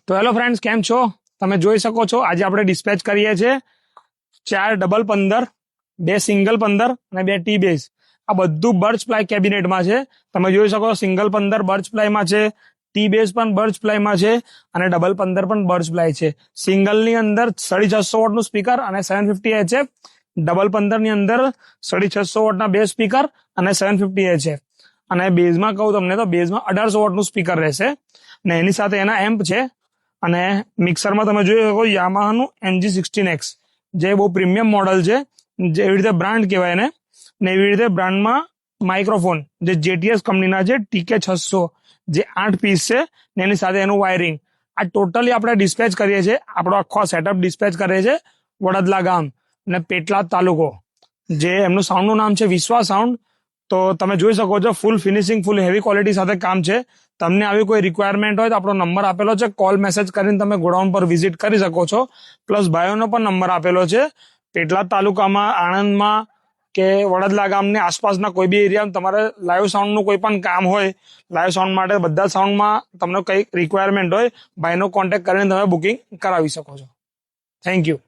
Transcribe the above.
તો hello friends, કેમ છો? તમે જોઈ શકો છો આજે આપણે ડિસ્પેચ કરીએ છીએ 4 ડબલ 15, 2 સિંગલ 15 અને 2 ટી બેઝ. આ બધું બર્ચ પ્લાય કેબિનેટમાં છે. તમે જોઈ શકો સિંગલ 15 બર્ચ પ્લાયમાં છે, ટી બેઝ પણ બર્ચ પ્લાયમાં છે અને ડબલ 15 પણ બર્ચ પ્લાય છે. સિંગલની અંદર 650 વોટનું સ્પીકર અને 750 HF, ડબલ 15 ની અંદર 650 વોટના બે સ્પીકર અને 750 HF, અને બેઝમાં કહું તમને તો બેઝમાં 1800 વોટનું સ્પીકર રહેશે અને એની સાથે એના એમ્પ છે. અને મિક્સરમાં તમે જોઈ શકો યામાહાનું MG16X, જે બહુ પ્રીમિયમ મોડલ છે, જે એવી રીતે બ્રાન્ડ કહેવાય એને. ને એવી રીતે બ્રાન્ડમાં માઇક્રોફોન જે JTS કંપનીના છે TK600, જે 8 પીસ છે ને એની સાથે એનું વાયરિંગ. આ ટોટલી આપણે ડિસ્પેચ કરીએ છીએ, આપણો આખો સેટઅપ ડિસ્પેચ કરીએ છીએ વડદલા ગામ અને પેટલાદ તાલુકો. જે એમનું સાઉન્ડનું નામ છે વિશ્વા સાઉન્ડ. તો તમે જોઈ શકો છો ફૂલ ફિનિશિંગ, ફૂલ હેવી ક્વોલિટી સાથે કામ છે. તમને આવી કોઈ રિક્વાયરમેન્ટ હોય તો આપણો નંબર આપેલો છે, કોલ મેસેજ કરીને તમે ગોડાઉન પર વિઝિટ કરી શકો છો. પ્લસ ભાઈઓનો પણ નંબર આપેલો છે. પેટલાદ તાલુકામાં, આણંદમાં કે વડદલા ગામની આસપાસના કોઈ બી એરિયામાં તમારે લાઈવ સાઉન્ડનું કોઈ પણ કામ હોય, લાઈવ સાઉન્ડ માટે બધા સાઉન્ડમાં તમને કંઈક રિક્વાયરમેન્ટ હોય, ભાઈનો કોન્ટેક્ટ કરીને તમે બુકિંગ કરાવી શકો છો. Thank you.